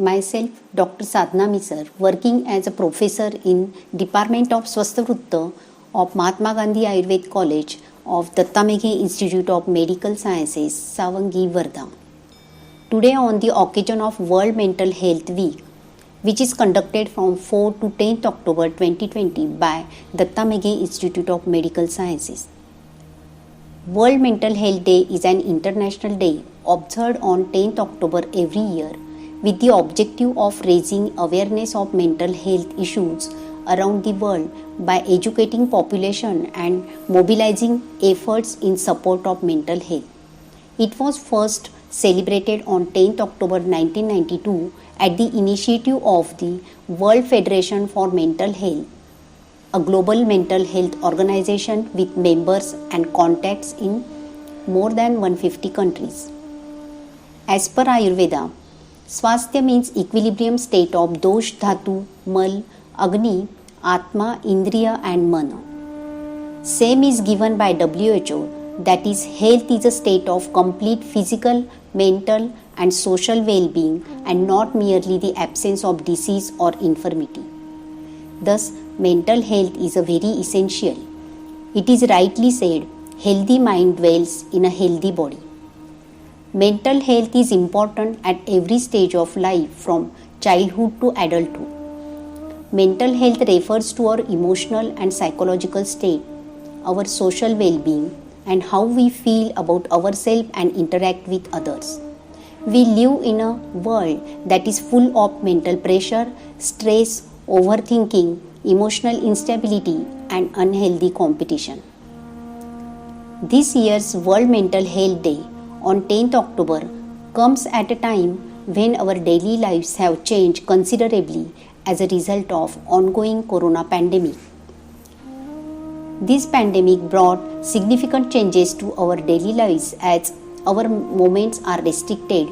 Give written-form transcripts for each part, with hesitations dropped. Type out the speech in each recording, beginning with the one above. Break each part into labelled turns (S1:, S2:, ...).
S1: myself Dr. Sadhna Misar, working as a professor in Department of Swasthvrutta of Mahatma Gandhi Ayurved College of Datta Meghe Institute of Medical Sciences, Savangi, Wardha. Today on the occasion of World Mental Health Week, which is conducted from 4 to 10th October 2020 by Datta Meghe Institute of Medical Sciences. World Mental Health Day is an international day observed on 10th October every year with the objective of raising awareness of mental health issues around the world by educating population and mobilizing efforts in support of mental health. It was first celebrated on 10th October 1992 at the initiative of the World Federation for Mental Health, a global mental health organization with members and contacts in more than 150 countries. As per Ayurveda, Swasthya means equilibrium state of dosh, dhatu, mal, agni, atma, indriya and mana. Same is given by WHO, that is, health is a state of complete physical, mental and social well-being and not merely the absence of disease or infirmity. Thus, mental health is a very essential. It is rightly said, healthy mind dwells in a healthy body. Mental health is important at every stage of life from childhood to adulthood. Mental health refers to our emotional and psychological state, our social well-being, and how we feel about ourselves and interact with others. We live in a world that is full of mental pressure, stress, overthinking, emotional instability, and unhealthy competition. This year's World Mental Health Day on 10th October comes at a time when our daily lives have changed considerably as a result of ongoing corona pandemic. This pandemic brought significant changes to our daily lives as our movements are restricted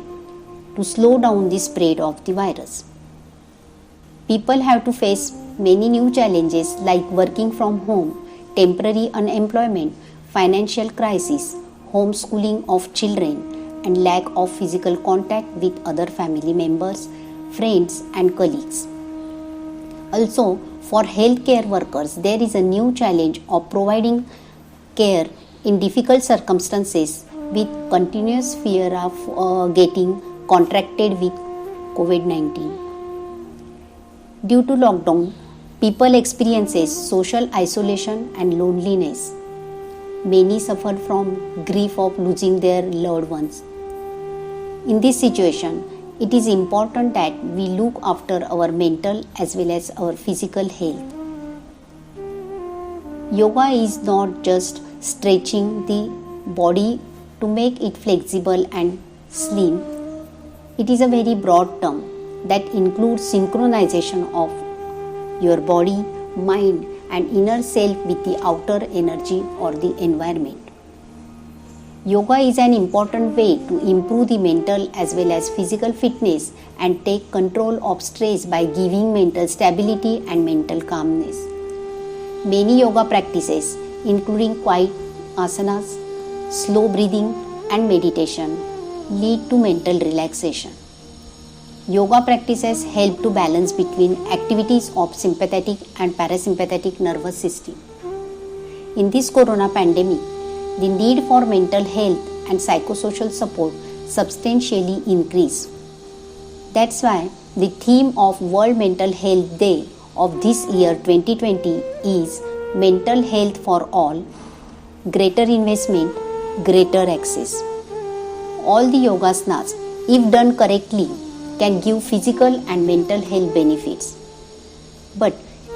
S1: to slow down the spread of the virus. People have to face many new challenges like working from home, temporary unemployment, financial crisis, homeschooling of children, and lack of physical contact with other family members, friends, and colleagues. Also, for healthcare workers, there is a new challenge of providing care in difficult circumstances with continuous fear of getting contracted with COVID-19. Due to lockdown, people experiences social isolation and loneliness. Many suffered from grief of losing their loved ones. In this situation, it is important that we look after our mental as well as our physical health. Yoga is not just stretching the body to make it flexible and slim. It is a very broad term that includes synchronization of your body, mind, and inner self with the outer energy or the environment. Yoga is an important way to improve the mental as well as physical fitness and take control of stress by giving mental stability and mental calmness. Many yoga practices, including quiet asanas, slow breathing, and meditation, lead to mental relaxation. Yoga practices help to balance between activities of sympathetic and parasympathetic nervous system. In this corona pandemic, the need for mental health and psychosocial support substantially increased. That's why the theme of World Mental Health Day of this year 2020 is Mental Health for All, Greater Investment, Greater Access. All the yogasanas, if done correctly, can give physical and mental health benefits. But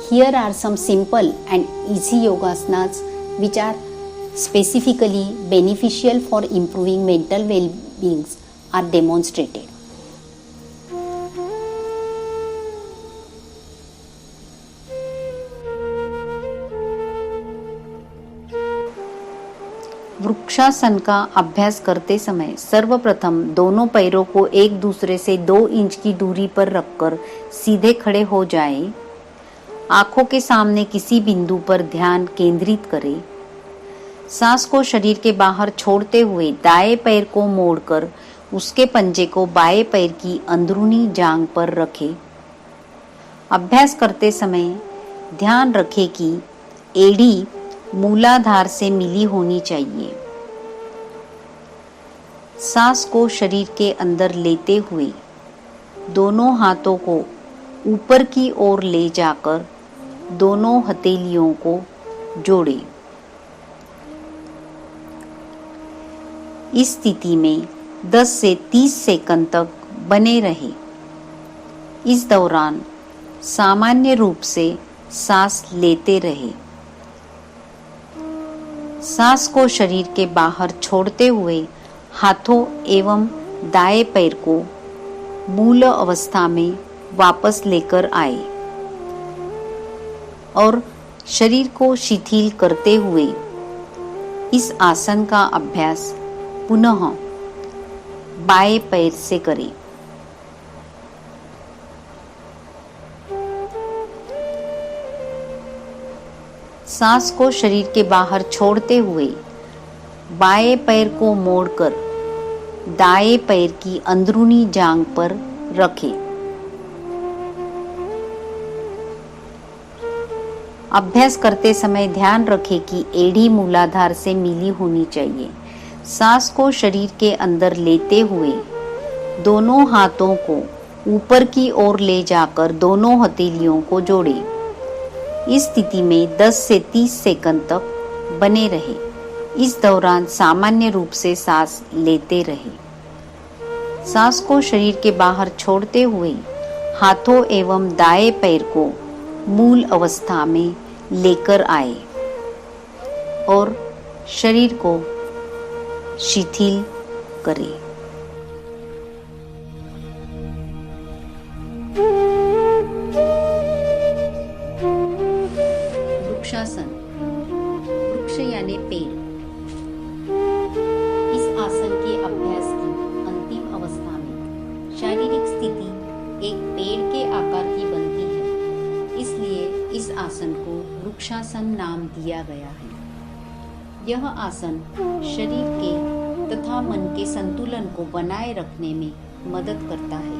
S1: here are some simple and easy yogasanas which are specifically beneficial for improving mental well-being are demonstrated. Vrikshasana का अभ्यास करते समय सर्वप्रथम दोनों पैरों को एक दूसरे से 2 इंच की दूरी पर रखकर सीधे खड़े हो जाएं। आंखों के सामने किसी बिंदु पर ध्यान केंद्रित करें। सांस को शरीर के बाहर छोड़ते हुए दाएं पैर को मोड़कर उसके पंजे को बाएं पैर की अंदरूनी जांघ पर रखें। अभ्यास करते समय ध्यान रखें कि एड़ी मूलाधार से मिली होनी चाहिए। सांस को शरीर के अंदर लेते हुए दोनों हाथों को ऊपर की ओर ले जाकर दोनों हथेलियों को जोड़ें। इस स्थिति में 10 से 30 सेकंड तक बने रहे। इस दौरान सामान्य रूप से सांस लेते रहे। सांस को शरीर के बाहर छोड़ते हुए हाथों एवं दाएं पैर को मूल अवस्था में वापस लेकर आए और शरीर को शिथिल करते हुए इस आसन का अभ्यास पुनः बाएं पैर से करें। सांस को शरीर के बाहर छोड़ते हुए बाएं पैर को मोड़कर दाएं पैर की अंदरूनी जांघ पर रखें। अभ्यास करते समय ध्यान रखें कि एड़ी मूलाधार से मिली होनी चाहिए। सांस को शरीर के अंदर लेते हुए दोनों हाथों को ऊपर की ओर ले जाकर दोनों हथेलियों को जोड़ें। इस स्थिति में 10 से 30 सेकंड तक बने रहे। इस दौरान सामान्य रूप से सांस लेते रहे। सांस को शरीर के बाहर छोड़ते हुए हाथों एवं दाएं पैर को मूल अवस्था में लेकर आए और शरीर को शिथिल करें। वृक्षासन, वृक्ष यानी पेड़। इस आसन के अभ्यास की अंतिम अवस्था में शारीरिक स्थिति एक पेड़ के आकार की बनती है, इसलिए इस आसन को वृक्षासन नाम दिया गया है। यह आसन शरीर के तथा मन के संतुलन को बनाए रखने में मदद करता है।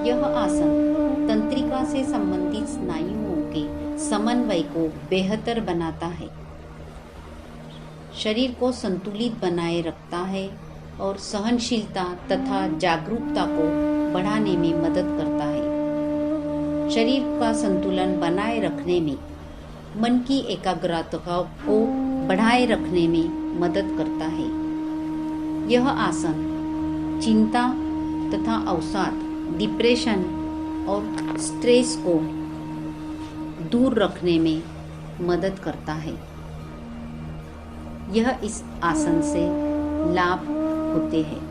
S1: यह आसन तंत्रिका से संबंधित स्नायुओं के समन्वय को बेहतर बनाता है, शरीर को संतुलित बनाए रखता है और सहनशीलता तथा जागरूकता को बढ़ाने में मदद करता है। शरीर का संतुलन बनाए रखने में, मन की एकाग्रता को बढ़ाए रखने में मदद करता है। यह आसन चिंता तथा अवसाद, डिप्रेशन और स्ट्रेस को दूर रखने में मदद करता है। यह इस आसन से लाभ होते हैं।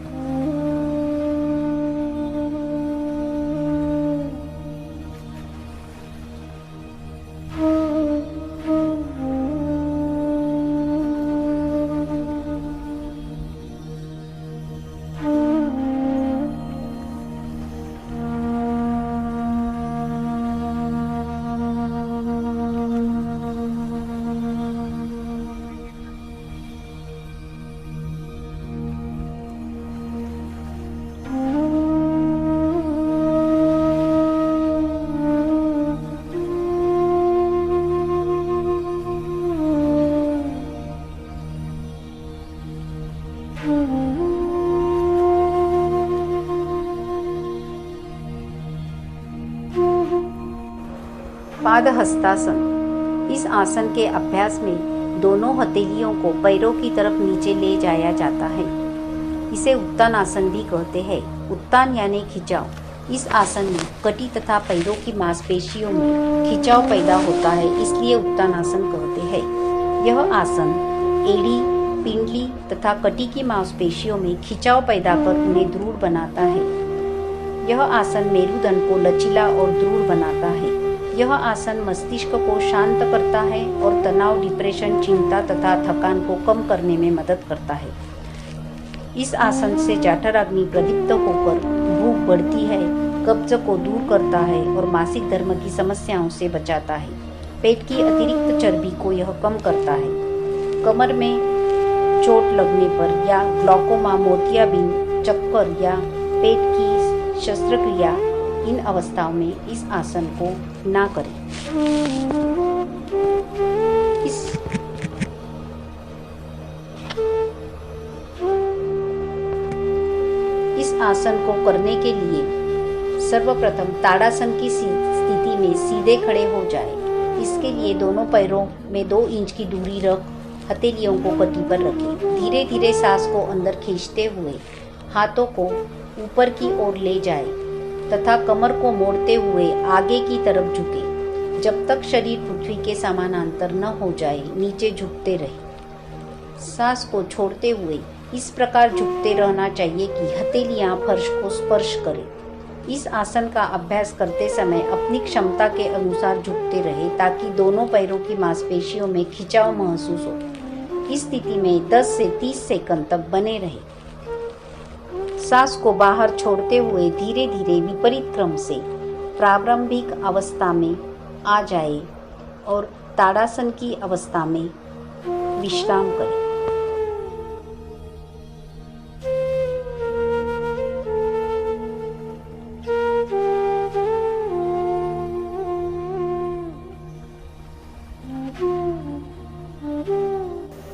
S1: पादहस्तासन। इस आसन के अभ्यास में दोनों हथेलियों को पैरों की तरफ नीचे ले जाया जाता है। इसे उत्तान आसन भी कहते हैं। उत्तान यानी खिंचाव। इस आसन में कटी तथा पैरों की मांसपेशियों में खिंचाव पैदा होता है, इसलिए उत्तान आसन कहते हैं। यह आसन एड़ी, पिंडली तथा कटी की मांसपेशियों में खिंचाव पैदा कर उन्हें दृढ़ बनाता है। यह आसन मेरुदंड को लचीला और दृढ़ बनाता है। यह आसन मस्तिष्क को शांत करता है और तनाव, डिप्रेशन, चिंता तथा थकान को कम करने में मदद करता है। इस आसन से जठराग्नि प्रदीप्त होकर भूख बढ़ती है, कब्ज को दूर करता है और मासिक धर्म की समस्याओं से बचाता है। पेट की अतिरिक्त चर्बी को यह कम करता है। कमर में चोट लगने पर या ग्लूकोमा, मोतियाबिंद, चक्कर या पेट की शस्त्रक्रिया, इन अवस्थाओं में इस आसन को ना करें। इस आसन को करने के लिए सर्वप्रथम ताड़ासन की स्थिति में सीधे खड़े हो जाए। इसके लिए दोनों पैरों में 2 इंच की दूरी रख हथेलियों को कटी पर रखें। धीरे धीरे सांस को अंदर खींचते हुए हाथों को ऊपर की ओर ले जाए तथा कमर को मोड़ते हुए आगे की तरफ झुके। जब तक शरीर पृथ्वी के समानांतर न हो जाए नीचे झुकते रहे। सांस को छोड़ते हुए इस प्रकार झुकते रहना चाहिए कि हथेलियां फर्श को स्पर्श करें। इस आसन का अभ्यास करते समय अपनी क्षमता के अनुसार झुकते रहे ताकि दोनों पैरों की मांसपेशियों में खिंचाव महसूस हो। इस स्थिति में 10 से 30 सेकंड तक बने रहे। सांस को बाहर छोड़ते हुए धीरे धीरे विपरीत क्रम से प्रारंभिक अवस्था में आ जाए और ताड़ासन की अवस्था में विश्राम करें।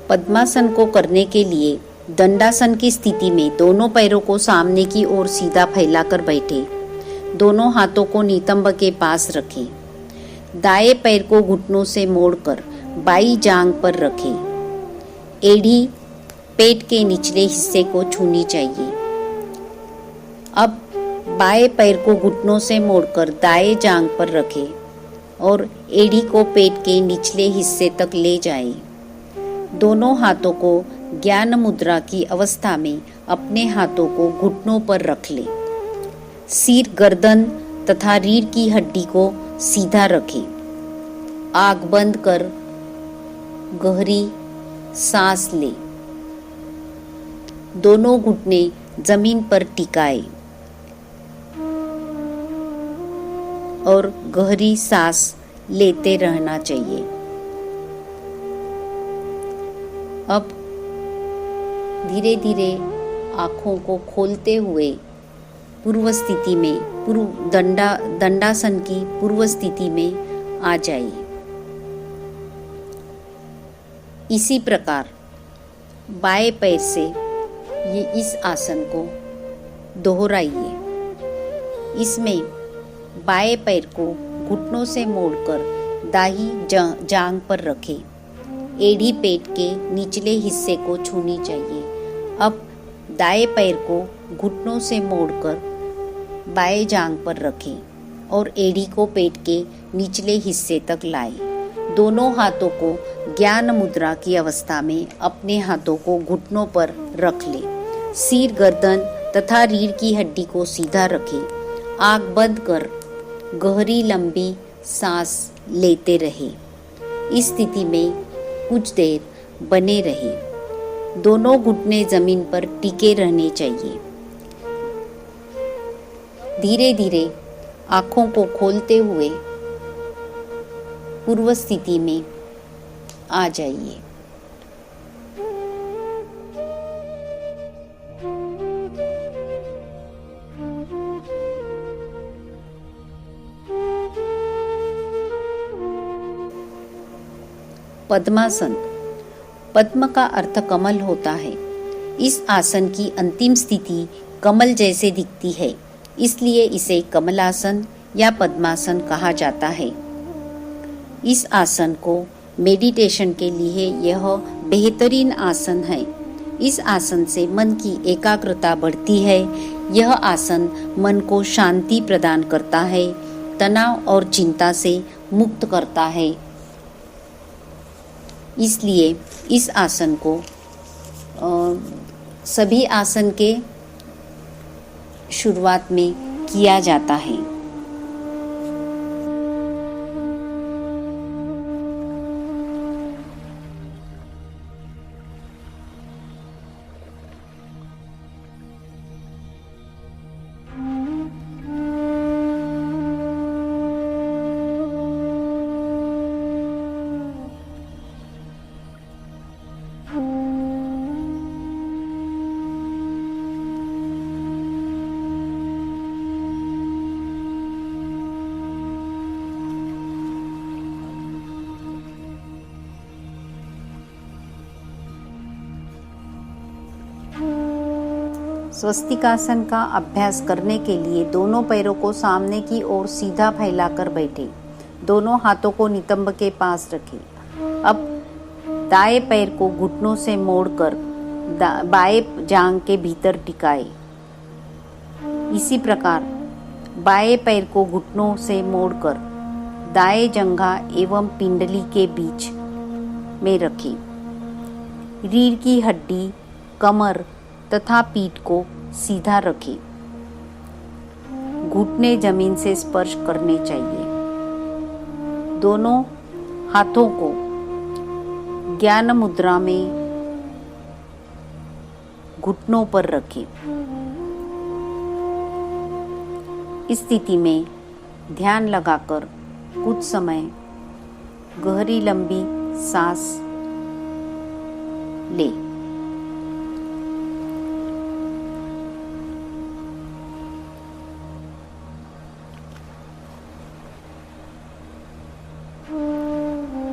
S1: पद्मासन को करने के लिए दंडासन की स्थिति में दोनों पैरों को सामने की ओर सीधा फैलाकर बैठे। दोनों हाथों को नितंब के पास रखें। दाएं पैर को घुटनों से मोड़कर बाईं जांघ पर रखें। एड़ी पेट के निचले हिस्से को छूनी चाहिए। अब बाएं पैर को घुटनों से मोड़कर दाएं जांघ पर रखें और एड़ी को पेट के निचले हिस्से तक ले जाएं। दोनों हाथों को ज्ञान मुद्रा की अवस्था में अपने हाथों को घुटनों पर रख लें। सिर, गर्दन तथा रीढ़ की हड्डी को सीधा रखें। आंख बंद कर गहरी सांस लें। दोनों घुटने जमीन पर टिकाएं और गहरी सांस लेते रहना चाहिए। अब धीरे धीरे आँखों को खोलते हुए पूर्व स्थिति में दंडासन की पूर्व स्थिति में आ जाइए। इसी प्रकार बाएं पैर से ये इस आसन को दोहराइए। इसमें बाएं पैर को घुटनों से मोड़कर दाहिनी जांघ पर रखें। एड़ी पेट के निचले हिस्से को छूनी चाहिए। अब दाएं पैर को घुटनों से मोड़कर बाएं जांघ पर रखें और एड़ी को पेट के निचले हिस्से तक लाएं। दोनों हाथों को ज्ञान मुद्रा की अवस्था में अपने हाथों को घुटनों पर रख लें। सिर, गर्दन तथा रीढ़ की हड्डी को सीधा रखें। आंख बंद कर गहरी लंबी सांस लेते रहें। इस स्थिति में कुछ देर बने रहे। दोनों घुटने जमीन पर टिके रहने चाहिए। धीरे धीरे आंखों को खोलते हुए पूर्व स्थिति में आ जाइए। पद्मासन। पद्म का अर्थ कमल होता है। इस आसन की अंतिम स्थिति कमल जैसे दिखती है, इसलिए इसे कमलासन या पद्मासन कहा जाता है। इस आसन को मेडिटेशन के लिए यह बेहतरीन आसन है। इस आसन से मन की एकाग्रता बढ़ती है। यह आसन मन को शांति प्रदान करता है, तनाव और चिंता से मुक्त करता है। इसलिए इस आसन को सभी आसन के शुरुआत में किया जाता है। स्वस्तिकासन का अभ्यास करने के लिए दोनों पैरों को सामने की ओर सीधा फैलाकर बैठे। दोनों हाथों को नितंब के पास रखें। अब दाएं पैर को घुटनों से मोड़कर बाएं जांघ के भीतर टिकाए। इसी प्रकार बाएं पैर को घुटनों से मोड़कर दाएं जंघा एवं पिंडली के बीच में रखें। रीढ़ की हड्डी, कमर तथा पीठ को सीधा रखें। घुटने जमीन से स्पर्श करने चाहिए। दोनों हाथों को ज्ञान मुद्रा में घुटनों पर रखें। इस स्थिति में ध्यान लगाकर कुछ समय गहरी लंबी सांस ले।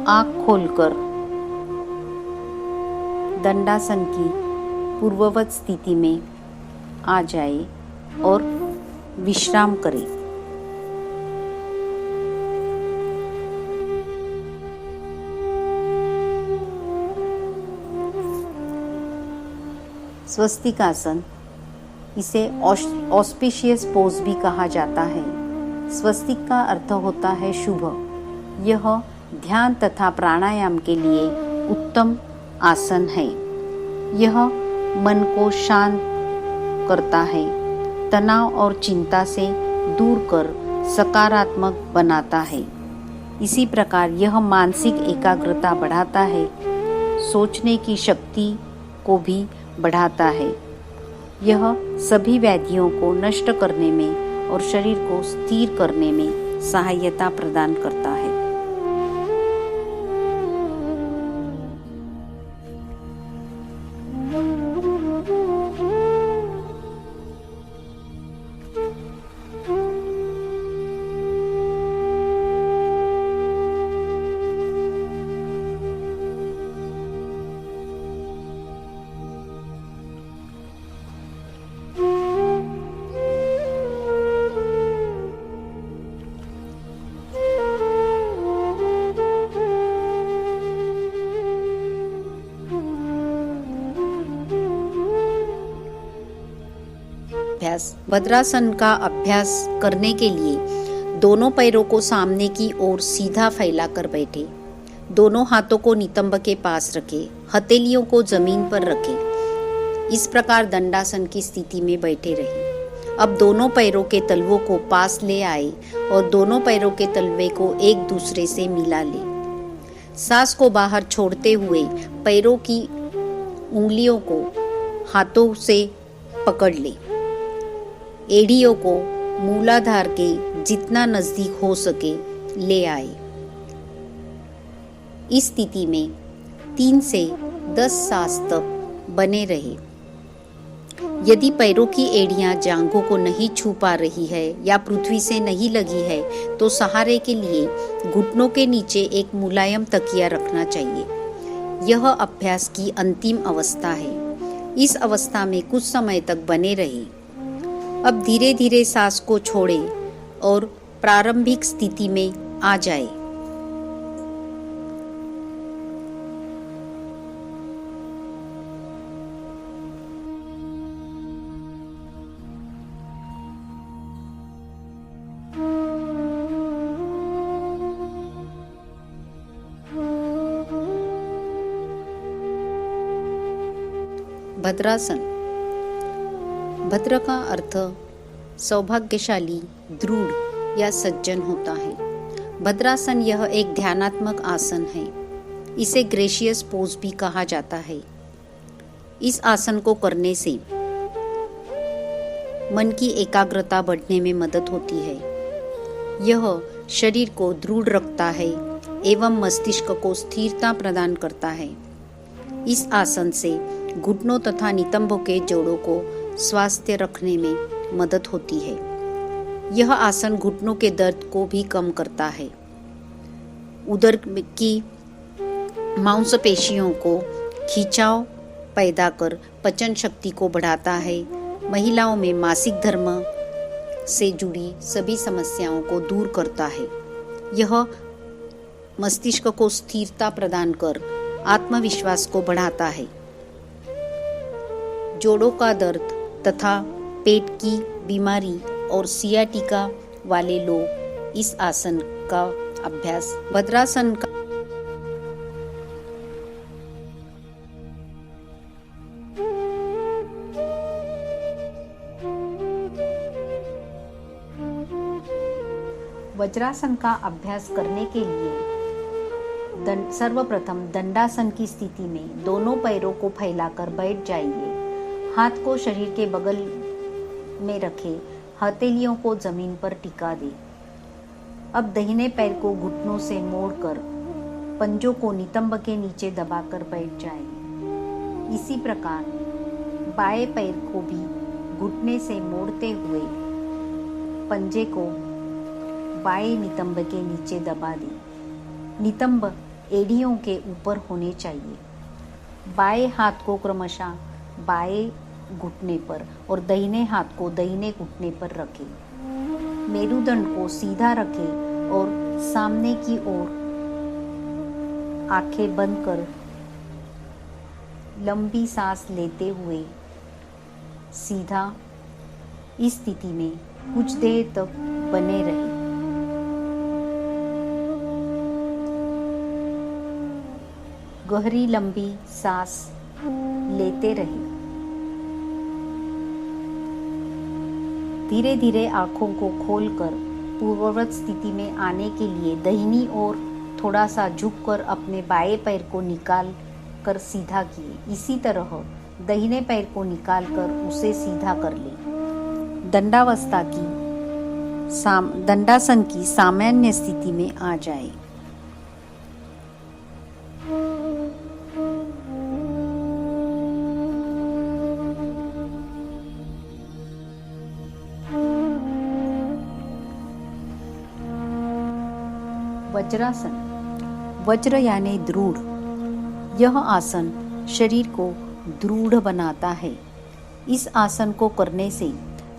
S1: आँख खोलकर दंडासन की पूर्ववत स्थिति में आ जाए और विश्राम करें। स्वस्तिकासन, इसे ऑस्पिशियस पोज भी कहा जाता है। स्वस्तिक का अर्थ होता है शुभ। यह ध्यान तथा प्राणायाम के लिए उत्तम आसन है। यह मन को शांत करता है, तनाव और चिंता से दूर कर सकारात्मक बनाता है। इसी प्रकार यह मानसिक एकाग्रता बढ़ाता है, सोचने की शक्ति को भी बढ़ाता है। यह सभी व्याधियों को नष्ट करने में और शरीर को स्थिर करने में सहायता प्रदान करता है। भद्रासन का अभ्यास करने के लिए दोनों पैरों को सामने की ओर सीधा फैलाकर बैठे। दोनों हाथों को नितंब के पास रखें। हथेलियों को जमीन पर रखें। इस प्रकार दंडासन की स्थिति में बैठे रहें। अब दोनों पैरों के तलवों को पास ले आए और दोनों पैरों के तलवे को एक दूसरे से मिला ले। सांस को बाहर छोड़ते हुए पैरों की उंगलियों को हाथों से पकड़ ले। एड़ियों को मूलाधार के जितना नजदीक हो सके ले आए। इस स्थिति में 3 से 10 सांस तक बने रहे। यदि पैरों की एड़ियां जांघों को नहीं छू पा रही है या पृथ्वी से नहीं लगी है तो सहारे के लिए घुटनों के नीचे एक मुलायम तकिया रखना चाहिए। यह अभ्यास की अंतिम अवस्था है। इस अवस्था में कुछ समय तक बने रहे। अब धीरे धीरे सांस को छोड़ें और प्रारंभिक स्थिति में आ जाए। भद्रासन। भद्र का अर्थ सौभाग्यशाली, दृढ़ या सज्जन होता है। भद्रासन यह एक ध्यानात्मक आसन है। इसे ग्रेशियस पोज भी कहा जाता है। इस आसन को करने से मन की एकाग्रता बढ़ने में मदद होती है। यह शरीर को दृढ़ रखता है एवं मस्तिष्क को स्थिरता प्रदान करता है। इस आसन से घुटनों तथा नितंबों के जोड़ों को स्वास्थ्य रखने में मदद होती है। यह आसन घुटनों के दर्द को भी कम करता है। उदर की मांसपेशियों को खिंचाव पैदा कर पाचन शक्ति को बढ़ाता है महिलाओं में मासिक धर्म से जुड़ी सभी समस्याओं को दूर करता है। यह मस्तिष्क को स्थिरता प्रदान कर आत्मविश्वास को बढ़ाता है। जोड़ों का दर्द तथा पेट की बीमारी और सियाटिका वाले लोग इस आसन का अभ्यास वज्रासन का वज्रासन का अभ्यास करने के लिए सर्वप्रथम दंडासन की स्थिति में दोनों पैरों को फैलाकर बैठ जाइए। हाथ को शरीर के बगल में रखे, हथेलियों को जमीन पर टिका दें। अब दाहिने पैर को घुटनों से मोड़कर पंजों को नितंब के नीचे दबाकर बैठ जाइए। इसी प्रकार बाएं पैर को भी घुटने से मोड़ते हुए पंजे को बाएं नितंब के नीचे दबा दें। नितंब एड़ियों के ऊपर होने चाहिए। बाएं हाथ को क्रमशः बाएं घुटने पर और दाहिने हाथ को दाहिने घुटने पर रखें। मेरुदंड को सीधा रखें और सामने की ओर आंखें बंद कर लंबी सांस लेते हुए सीधा इस स्थिति में कुछ देर तक बने रहें। गहरी लंबी सांस लेते रहें। धीरे धीरे आंखों को खोलकर पूर्ववत स्थिति में आने के लिए दाहिनी ओर थोड़ा सा झुककर अपने बाएं पैर को निकाल कर सीधा किए। इसी तरह दाहिने पैर को निकाल कर उसे सीधा कर ले। दंडासन की सामान्य स्थिति में आ जाए। वज्रासन, वज्र यानी दृढ़। यह आसन शरीर को दृढ़ बनाता है। इस आसन को करने से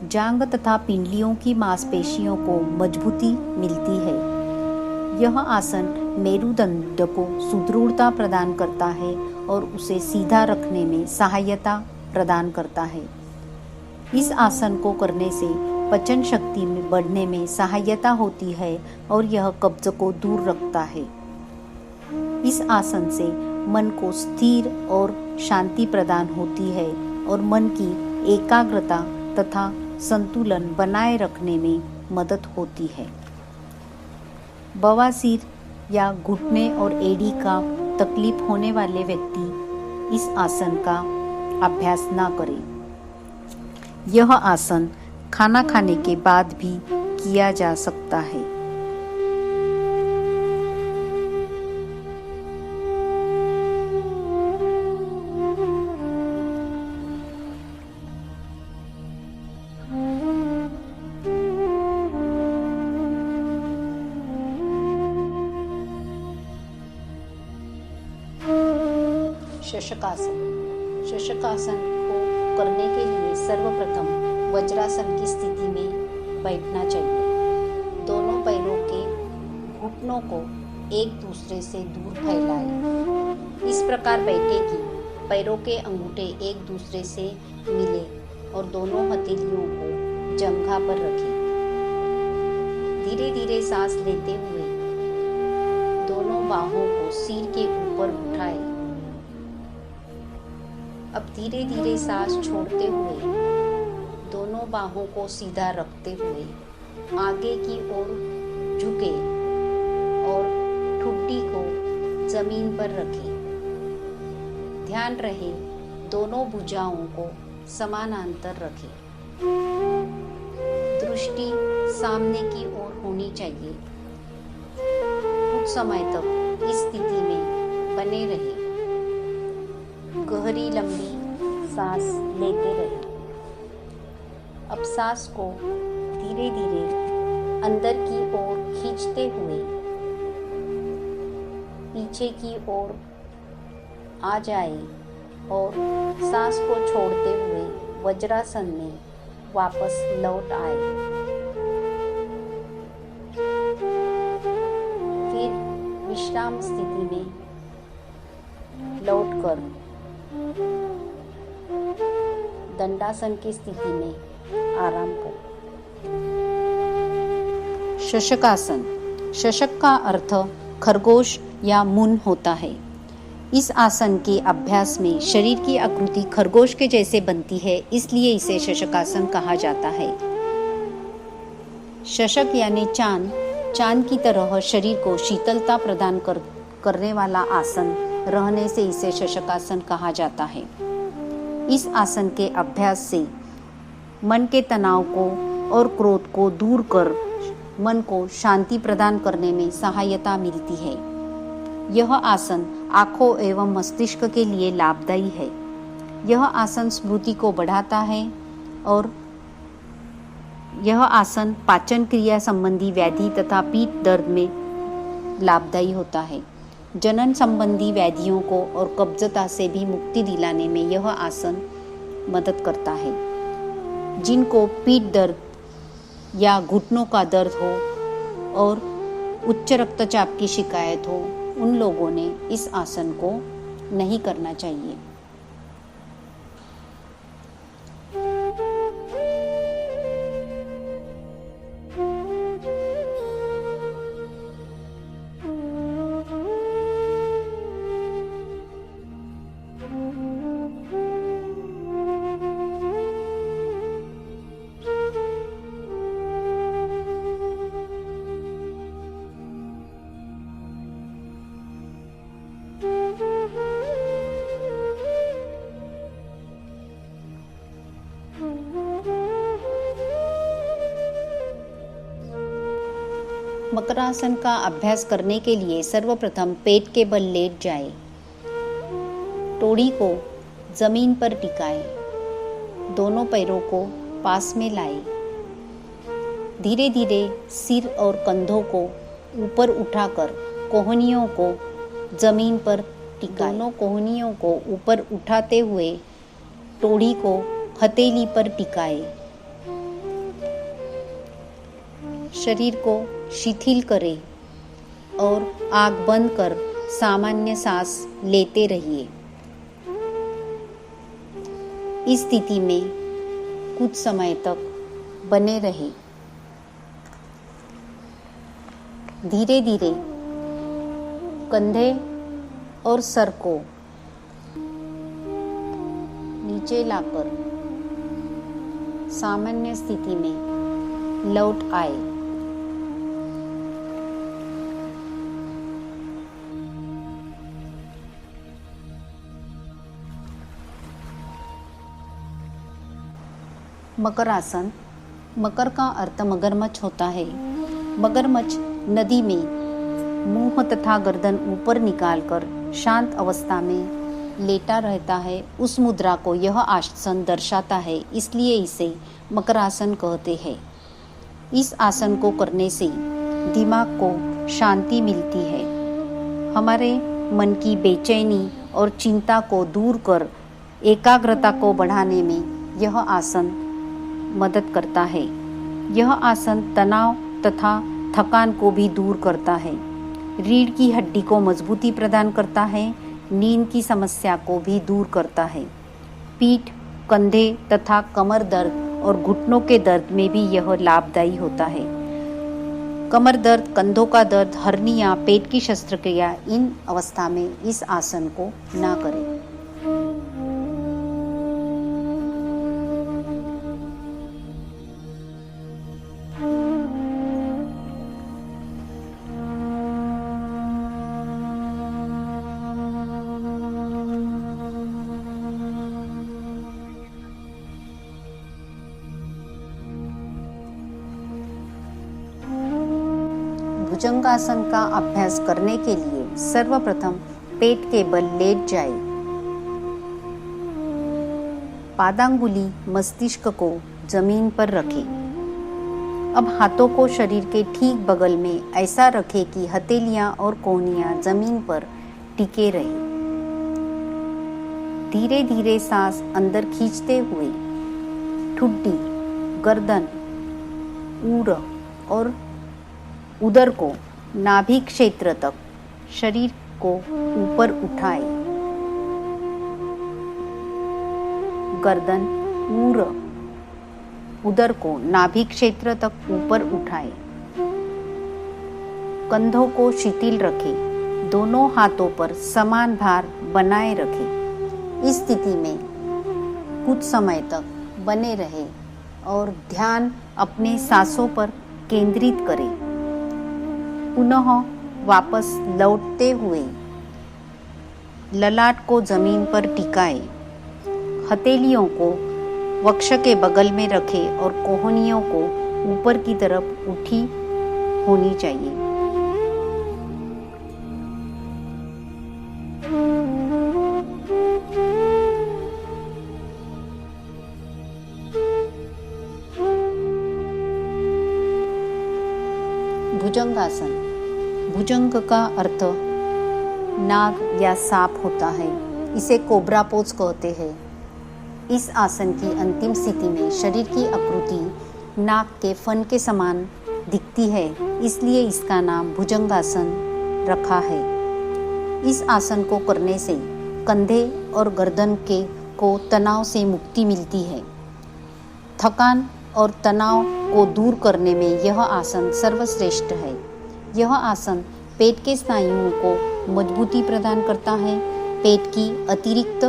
S1: जांघ तथा पिंडलियों की मांसपेशियों को मजबूती मिलती है। यह आसन मेरुदंड को सुदृढ़ता प्रदान करता है और उसे सीधा रखने में सहायता प्रदान करता है। इस आसन को करने से पचन शक्ति में बढ़ने में सहायता होती है और यह कब्ज को दूर रखता है। इस आसन से मन को स्थिर और शांति प्रदान होती है और मन की एकाग्रता तथा संतुलन बनाए रखने में मदद होती है। बवासीर या घुटने और एड़ी का तकलीफ होने वाले व्यक्ति इस आसन का अभ्यास ना करें। यह आसन खाना खाने के बाद भी किया जा सकता है। शशकासन को करने के लिए सर्वप्रथम वज्रासन की स्थिति में बैठना चाहिए। दोनों पैरों के घुटनों को एक दूसरे से दूर फैलाएं। इस प्रकार बैठे कि पैरों के अंगूठे एक दूसरे से मिले और दोनों हथेलियों को जंघा पर रखें। धीरे धीरे सांस लेते हुए दोनों बाहों को सिर के ऊपर उठाएं। अब धीरे धीरे सांस छोड़ते हुए दोनों बाहों को सीधा रखते हुए आगे की ओर झुके और ठुड्डी को जमीन पर रखें। ध्यान रहे दोनों भुजाओं को समानांतर रखें। दृष्टि सामने की ओर होनी चाहिए। कुछ समय तक इस स्थिति में बने रहे। गहरी लंबी सांस लेते रहे। अब सांस को धीरे धीरे अंदर की ओर खींचते हुए पीछे की ओर आ जाए और सांस को छोड़ते हुए वज्रासन में वापस लौट आए। फिर विश्राम स्थिति में लौटकर दंडासन की स्थिति में आराम करें। शशकासन। शशक का अर्थ खरगोश या मुन होता है। इस आसन के अभ्यास में शरीर की आकृति खरगोश के जैसे बनती है, इसलिए इसे शशकासन कहा जाता है। शशक यानी चांद, चांद की तरह शरीर को शीतलता प्रदान करने वाला आसन रहने से इसे शशकासन कहा जाता है। इस आसन के अभ्यास से मन के तनाव को और क्रोध को दूर कर मन को शांति प्रदान करने में सहायता मिलती है। यह आसन आँखों एवं मस्तिष्क के लिए लाभदायी है। यह आसन स्मृति को बढ़ाता है और यह आसन पाचन क्रिया संबंधी व्याधि तथा पीठ दर्द में लाभदायी होता है। जनन संबंधी व्याधियों को और कब्जता से भी मुक्ति दिलाने में यह आसन मदद करता है। जिनको पीठ दर्द या घुटनों का दर्द हो और उच्च रक्तचाप की शिकायत हो, उन लोगों ने इस आसन को नहीं करना चाहिए। मकरासन का अभ्यास करने के लिए सर्वप्रथम पेट के बल लेट जाए। टोड़ी को जमीन पर टिकाए। दोनों पैरों को पास में लाए। धीरे धीरे सिर और कंधों को ऊपर उठाकर कोहनियों को जमीन पर टिकाए। दोनों कोहनियों को ऊपर उठाते हुए टोड़ी को हथेली पर टिकाए। शरीर को शिथिल करें और आँख बंद कर सामान्य सांस लेते रहिए। इस स्थिति में कुछ समय तक बने रहे। धीरे धीरे कंधे और सर को नीचे लाकर सामान्य स्थिति में लौट आए। मकर आसन। मकर का अर्थ मगरमच्छ होता है। मगरमच्छ नदी में मुंह तथा गर्दन ऊपर निकालकर शांत अवस्था में लेटा रहता है। उस मुद्रा को यह आसन दर्शाता है, इसलिए इसे मकर आसन कहते हैं। इस आसन को करने से दिमाग को शांति मिलती है। हमारे मन की बेचैनी और चिंता को दूर कर एकाग्रता को बढ़ाने में यह आसन मदद करता है। यह आसन तनाव तथा थकान को भी दूर करता है। रीढ़ की हड्डी को मजबूती प्रदान करता है। नींद की समस्या को भी दूर करता है। पीठ, कंधे तथा कमर दर्द और घुटनों के दर्द में भी यह लाभदायी होता है। कमर दर्द, कंधों का दर्द, हर्निया, पेट की शस्त्रक्रिया, इन अवस्था में इस आसन को ना करें। भुजंगासन का अभ्यास करने के लिए सर्वप्रथम पेट के बल लेट जाए। पादांगुली मस्तिष्क को जमीन पर रखें। अब हाथों को शरीर के ठीक बगल में ऐसा रखें कि हथेलियां और कोहनियां जमीन पर टिके रहे। धीरे धीरे सांस अंदर खींचते हुए ठुड्डी, गर्दन, ऊर और उदर को नाभि क्षेत्र तक शरीर को ऊपर उठाए। गर्दन, ऊर, उदर को नाभि क्षेत्र तक ऊपर उठाए। कंधों को शिथिल रखें। दोनों हाथों पर समान भार बनाए रखें। इस स्थिति में कुछ समय तक बने रहे और ध्यान अपने सांसों पर केंद्रित करें। पुनः वापस लौटते हुए ललाट को जमीन पर टिकाएं। हथेलियों को वक्ष के बगल में रखें और कोहनियों को ऊपर की तरफ उठी होनी चाहिए। भुजंगासन। भुजंग का अर्थ नाग या सांप होता है। इसे कोबरा पोज कहते हैं। इस आसन की अंतिम स्थिति में शरीर की आकृति नाग के फन के समान दिखती है, इसलिए इसका नाम भुजंगासन रखा है। इस आसन को करने से कंधे और गर्दन को तनाव से मुक्ति मिलती है। थकान और तनाव को दूर करने में यह आसन सर्वश्रेष्ठ है। यह आसन पेट के स्नायुओं को मजबूती प्रदान करता है, पेट की अतिरिक्त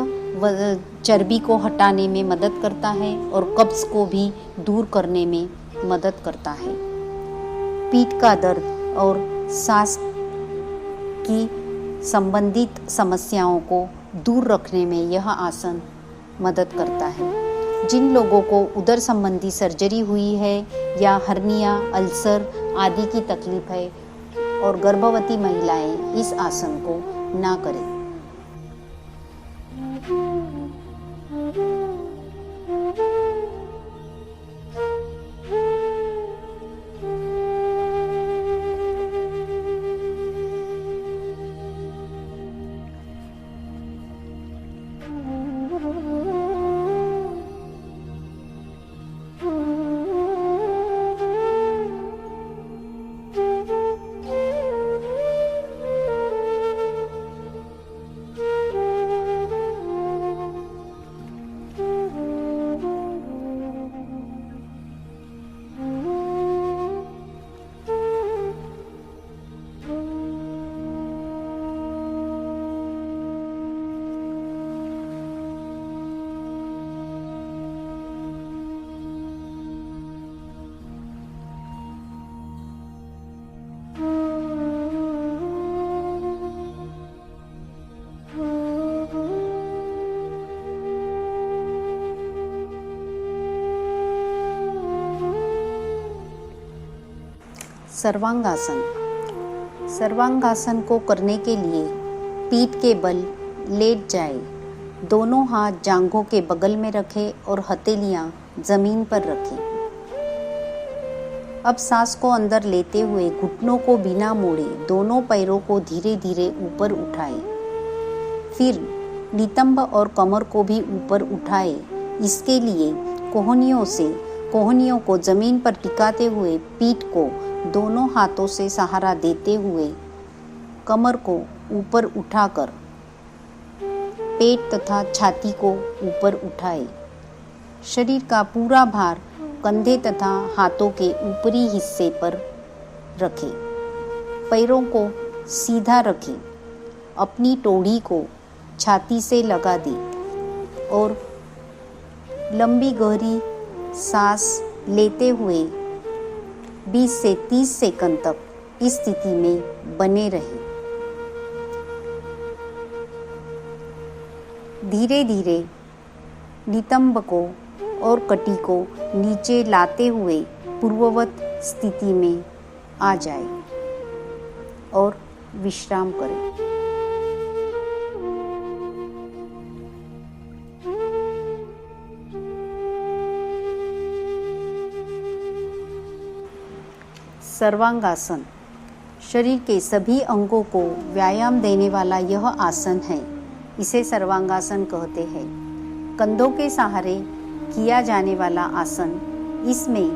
S1: चर्बी को हटाने में मदद करता है और कब्ज को भी दूर करने में मदद करता है। पीठ का दर्द और सांस की संबंधित समस्याओं को दूर रखने में यह आसन मदद करता है। जिन लोगों को उदर संबंधी सर्जरी हुई है या हर्निया, अल्सर आदि की तकलीफ है और गर्भवती महिलाएं इस आसन को ना करें। सर्वांगासन। सर्वांगासन को करने के लिए पीठ के बल लेट जाए। दोनों हाथ जांघों के बगल में रखें और हथेलियां जमीन पर रखें। अब सांस को अंदर लेते हुए घुटनों को बिना मोड़े दोनों पैरों को धीरे धीरे ऊपर उठाएं। फिर नितंब और कमर को भी ऊपर उठाएं। इसके लिए कोहनियों को जमीन पर टिकाते हुए पीठ को दोनों हाथों से सहारा देते हुए कमर को ऊपर उठाकर पेट तथा छाती को ऊपर उठाए। शरीर का पूरा भार कंधे तथा हाथों के ऊपरी हिस्से पर रखें। पैरों को सीधा रखें। अपनी टोड़ी को छाती से लगा दें और लंबी गहरी सांस लेते हुए 20 से 30 सेकंड तक इस स्थिति में बने रहें। धीरे धीरे नितंब को और कटी को नीचे लाते हुए पूर्ववत स्थिति में आ जाए और विश्राम करें। सर्वांगासन शरीर के सभी अंगों को व्यायाम देने वाला यह आसन है। इसे सर्वांगासन कहते हैं। कंधों के सहारे किया जाने वाला आसन। इसमें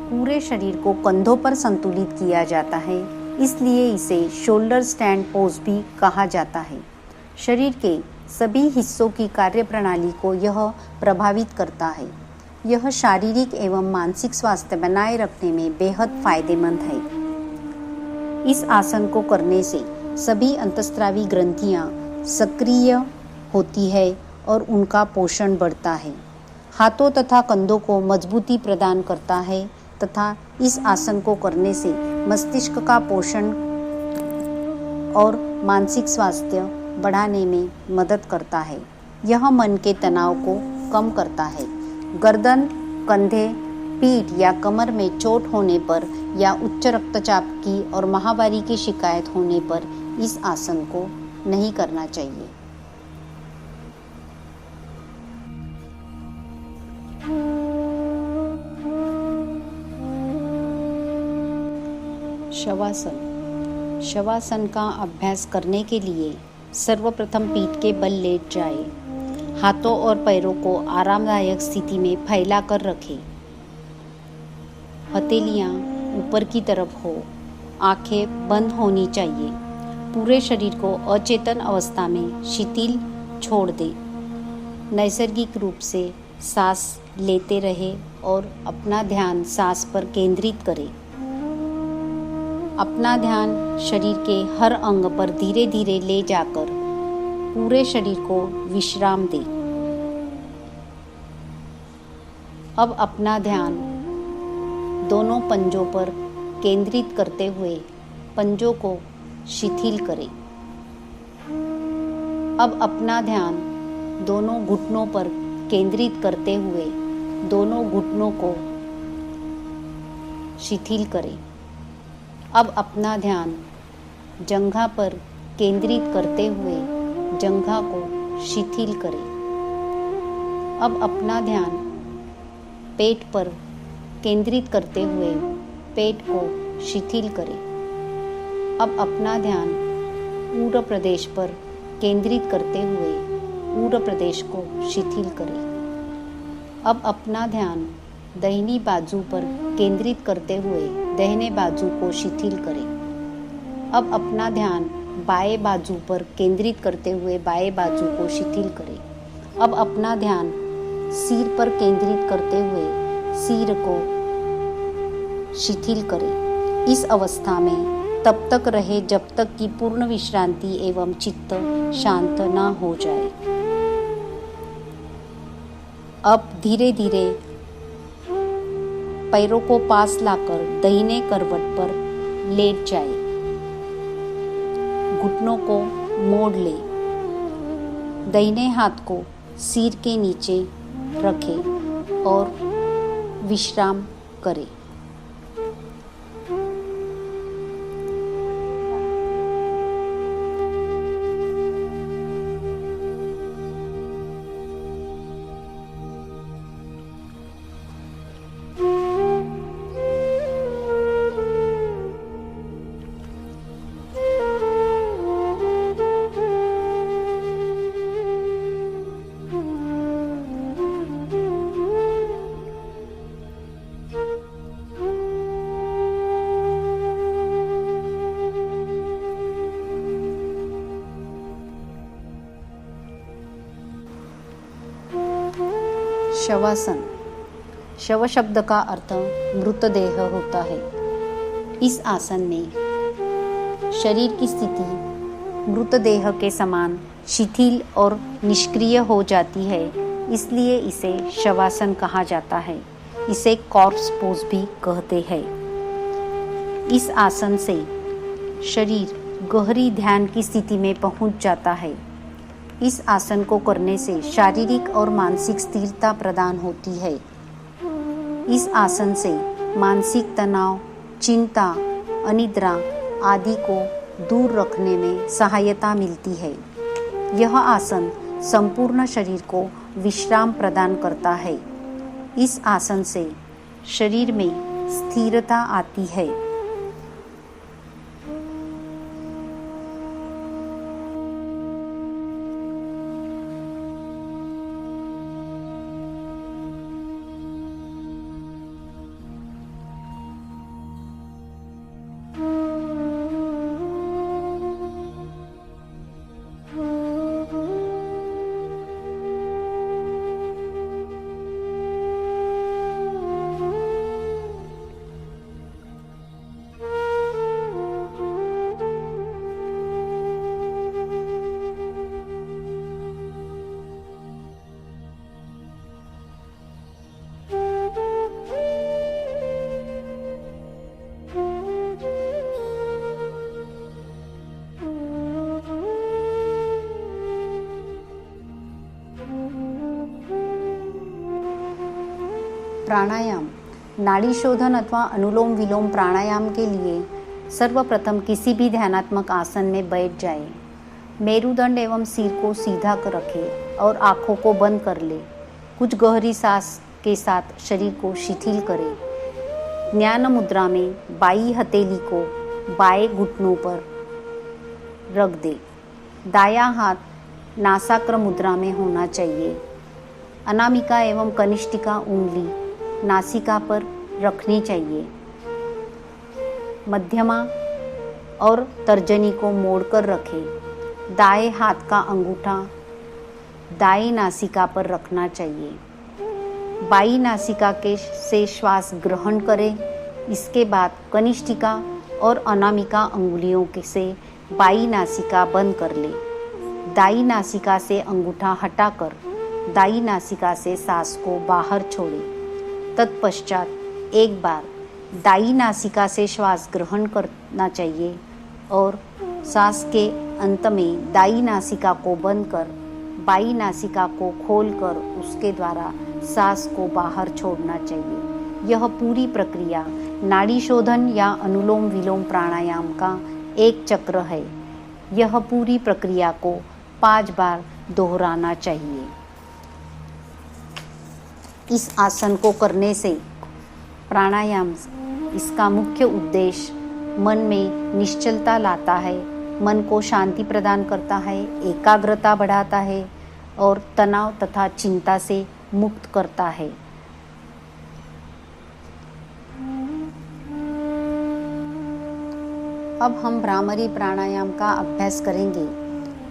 S1: पूरे शरीर को कंधों पर संतुलित किया जाता है, इसलिए इसे शोल्डर स्टैंड पोज भी कहा जाता है। शरीर के सभी हिस्सों की कार्यप्रणाली को यह प्रभावित करता है। यह शारीरिक एवं मानसिक स्वास्थ्य बनाए रखने में बेहद फायदेमंद है। इस आसन को करने से सभी अंतःस्रावी ग्रंथियां सक्रिय होती है और उनका पोषण बढ़ता है। हाथों तथा कंधों को मजबूती प्रदान करता है तथा इस आसन को करने से मस्तिष्क का पोषण और मानसिक स्वास्थ्य बढ़ाने में मदद करता है। यह मन के तनाव को कम करता है। गर्दन, कंधे, पीठ या कमर में चोट होने पर या उच्च रक्तचाप की और माहवारी की शिकायत होने पर इस आसन को नहीं करना चाहिए। शवासन। शवासन का अभ्यास करने के लिए सर्वप्रथम पीठ के बल लेट जाए। हाथों और पैरों को आरामदायक स्थिति में फैला कर रखें। हथेलियां ऊपर की तरफ हो, आंखें बंद होनी चाहिए। पूरे शरीर को अचेतन अवस्था में शिथिल छोड़ दें। नैसर्गिक रूप से सांस लेते रहे और अपना ध्यान सांस पर केंद्रित करें। अपना ध्यान शरीर के हर अंग पर धीरे धीरे ले जाकर पूरे शरीर को विश्राम दें। अब अपना ध्यान दोनों पंजों पर केंद्रित करते हुए पंजों को शिथिल करें। अब अपना ध्यान दोनों घुटनों पर केंद्रित करते हुए दोनों घुटनों को शिथिल करें। अब अपना ध्यान जंघा पर केंद्रित करते हुए जंघा को शिथिल करें। अब अपना ध्यान पेट पर केंद्रित करते हुए पेट को शिथिल करें। अब अपना ध्यान ऊर प्रदेश पर केंद्रित करते हुए ऊर प्रदेश को शिथिल करें। अब अपना ध्यान दाहिनी बाजू पर केंद्रित करते हुए दाहिने बाजू को शिथिल करें। अब अपना ध्यान बाएं बाजू पर केंद्रित करते हुए बाएं बाजू को शिथिल करें। अब अपना ध्यान सिर पर केंद्रित करते हुए सिर को शिथिल करें। इस अवस्था में तब तक रहे जब तक कि पूर्ण विश्रांति एवं चित्त शांत न हो जाए। अब धीरे धीरे पैरों को पास लाकर दाहिने करवट पर लेट जाए। घुटनों को मोड़ ले। दाहिने हाथ को सिर के नीचे रखें और विश्राम करें। शवासन। शव शब्द का अर्थ मृतदेह होता है। इस आसन में शरीर की स्थिति मृतदेह के समान शिथिल और निष्क्रिय हो जाती है, इसलिए इसे शवासन कहा जाता है। इसे कॉर्प्स पोज भी कहते हैं। इस आसन से शरीर गहरी ध्यान की स्थिति में पहुंच जाता है। इस आसन को करने से शारीरिक और मानसिक स्थिरता प्रदान होती है। इस आसन से मानसिक तनाव, चिंता, अनिद्रा आदि को दूर रखने में सहायता मिलती है। यह आसन संपूर्ण शरीर को विश्राम प्रदान करता है। इस आसन से शरीर में स्थिरता आती है। प्राणायाम। नाड़ी शोधन अथवा अनुलोम विलोम प्राणायाम के लिए सर्वप्रथम किसी भी ध्यानात्मक आसन में बैठ जाए। मेरुदंड एवं सिर को सीधा कर रखें और आँखों को बंद कर ले। कुछ गहरी सांस के साथ शरीर को शिथिल करें। ज्ञान मुद्रा में बाई हथेली को बाएं घुटनों पर रख दे। दायां हाथ नासाग्र मुद्रा में होना चाहिए। अनामिका एवं कनिष्ठिका उंगली नासिका पर रखनी चाहिए। मध्यमा और तर्जनी को मोड़कर रखें। दाएं हाथ का अंगूठा दाएं नासिका पर रखना चाहिए। बाई नासिका से श्वास ग्रहण करें। इसके बाद कनिष्ठिका और अनामिका अंगुलियों से बाई नासिका बंद कर ले। दाई नासिका से अंगूठा हटाकर दाई नासिका से सांस को बाहर छोड़े। तत्पश्चात एक बार दाई नासिका से श्वास ग्रहण करना चाहिए और सांस के अंत में दाई नासिका को बंद कर बाई नासिका को खोलकर उसके द्वारा सांस को बाहर छोड़ना चाहिए। यह पूरी प्रक्रिया नाड़ी शोधन या अनुलोम विलोम प्राणायाम का एक चक्र है। यह पूरी प्रक्रिया को 5 बार दोहराना चाहिए। इस आसन को करने से प्राणायाम इसका मुख्य उद्देश्य मन में निश्चलता लाता है, मन को शांति प्रदान करता है, एकाग्रता बढ़ाता है और तनाव तथा चिंता से मुक्त करता है। अब हम भ्रामरी प्राणायाम का अभ्यास करेंगे।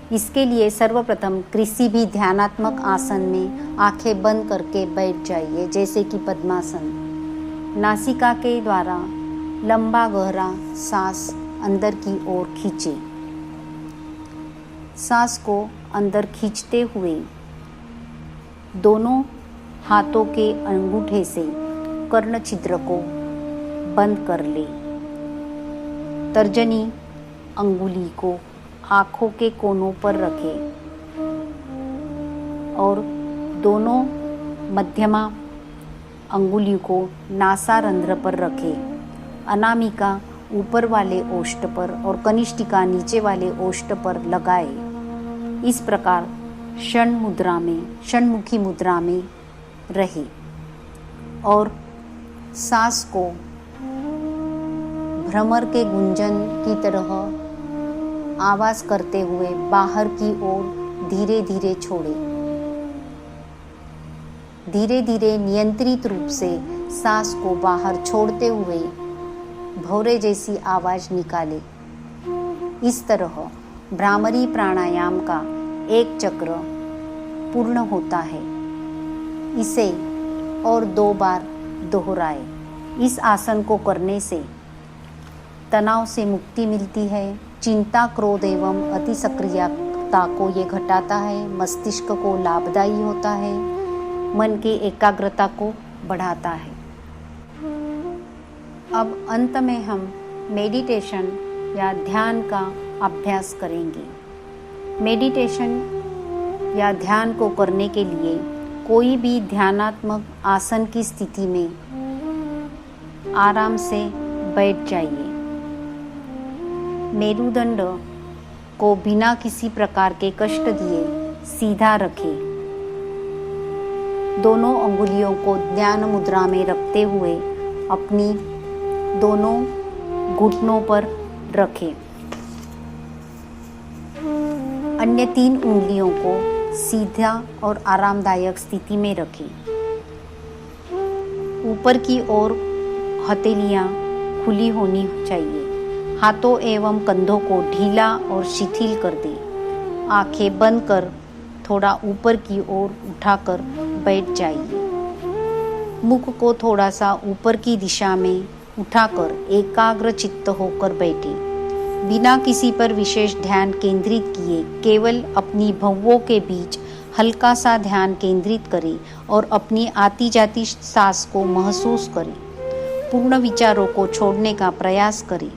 S1: इसके लिए सर्वप्रथम किसी भी ध्यानात्मक आसन में आंखें बंद करके बैठ जाइए, जैसे कि पद्मासन। नासिका के द्वारा लंबा गहरा सांस अंदर की ओर खींचे। सांस को अंदर खींचते हुए दोनों हाथों के अंगूठे से कर्ण छिद्र को बंद कर ले। तर्जनी अंगुली को आँखों के कोनों पर रखें और दोनों मध्यमा अंगुली को नासारंध्र पर रखें। अनामिका ऊपर वाले ओष्ठ पर और कनिष्ठिका नीचे वाले ओष्ठ पर लगाए। इस प्रकार षण्मुखी मुद्रा में रहे और सांस को भ्रमर के गुंजन की तरह आवाज करते हुए बाहर की ओर धीरे धीरे छोड़े। धीरे धीरे नियंत्रित रूप से सांस को बाहर छोड़ते हुए भौरे जैसी आवाज निकाले। इस तरह भ्रामरी प्राणायाम का एक चक्र पूर्ण होता है। इसे और 2 बार दोहराए। इस आसन को करने से तनाव से मुक्ति मिलती है। चिंता, क्रोध एवं अति सक्रियता को ये घटाता है। मस्तिष्क को लाभदायी होता है। मन की एकाग्रता को बढ़ाता है। अब अंत में हम मेडिटेशन या ध्यान का अभ्यास करेंगे। मेडिटेशन या ध्यान को करने के लिए कोई भी ध्यानात्मक आसन की स्थिति में आराम से बैठ जाइए। मेरुदंड को बिना किसी प्रकार के कष्ट दिए सीधा रखें। दोनों अंगुलियों को ध्यान मुद्रा में रखते हुए अपनी दोनों घुटनों पर रखें। अन्य 3 उंगलियों को सीधा और आरामदायक स्थिति में रखें। ऊपर की ओर हथेलियां खुली होनी चाहिए। हाथों एवं कंधों को ढीला और शिथिल कर दें। आंखें बंद कर थोड़ा ऊपर की ओर उठाकर बैठ जाइए। मुख को थोड़ा सा ऊपर की दिशा में उठाकर एकाग्र चित्त होकर बैठे। बिना किसी पर विशेष ध्यान केंद्रित किए केवल अपनी भौंहों के बीच हल्का सा ध्यान केंद्रित करें और अपनी आती जाती सांस को महसूस करें। पूर्ण विचारों को छोड़ने का प्रयास करें।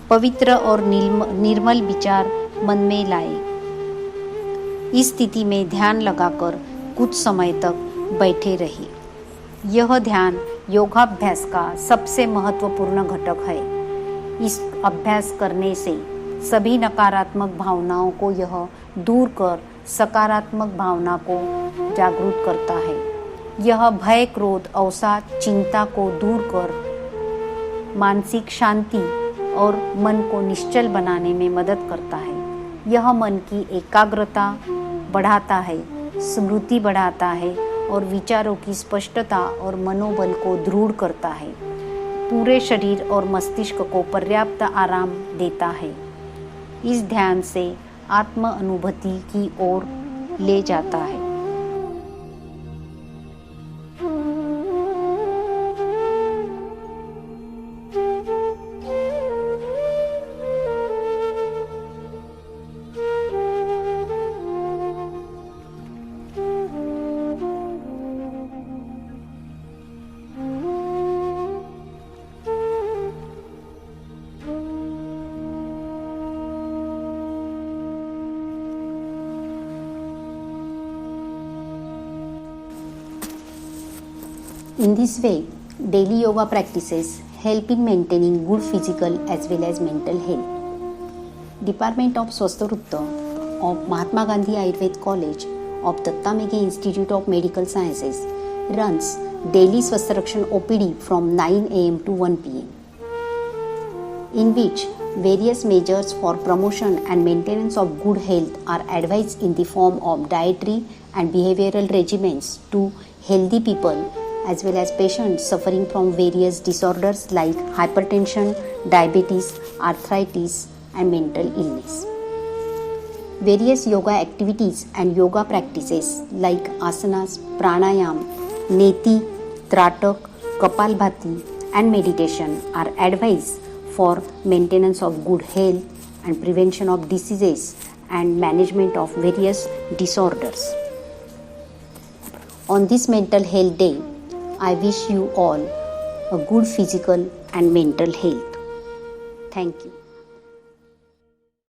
S1: पवित्र और निर्मल विचार मन में लाएं। इस स्थिति में ध्यान लगाकर कुछ समय तक बैठे रहिए। यह ध्यान योगाभ्यास का सबसे महत्वपूर्ण घटक है। इस अभ्यास करने से सभी नकारात्मक भावनाओं को यह दूर कर सकारात्मक भावना को जागरूक करता है। यह भय, क्रोध, अवसाद, चिंता को दूर कर मानसिक शांति और मन को निश्चल बनाने में मदद करता है। यह मन की एकाग्रता बढ़ाता है, स्मृति बढ़ाता है और विचारों की स्पष्टता और मनोबल को दृढ़ करता है। पूरे शरीर और मस्तिष्क को पर्याप्त आराम देता है। इस ध्यान से आत्म अनुभूति की ओर ले जाता है। In this way, daily yoga practices help in maintaining good physical as well as mental health. Department of Swasthvrutta of Mahatma Gandhi Ayurved College of Datta Meghe Institute of Medical Sciences runs daily Swasthrakshan OPD from 9 am to 1 pm, in which various measures for promotion and maintenance of good health are advised in the form of dietary and behavioral regimens to healthy people as well as patients suffering from various disorders like hypertension, diabetes, arthritis, and mental illness. Various yoga activities and yoga practices like asanas, pranayam, neti, tratak, kapalbhati, and meditation are advised for maintenance of good health and prevention of diseases and management of various disorders. On this Mental Health Day, I wish you all a good physical and mental health. Thank you.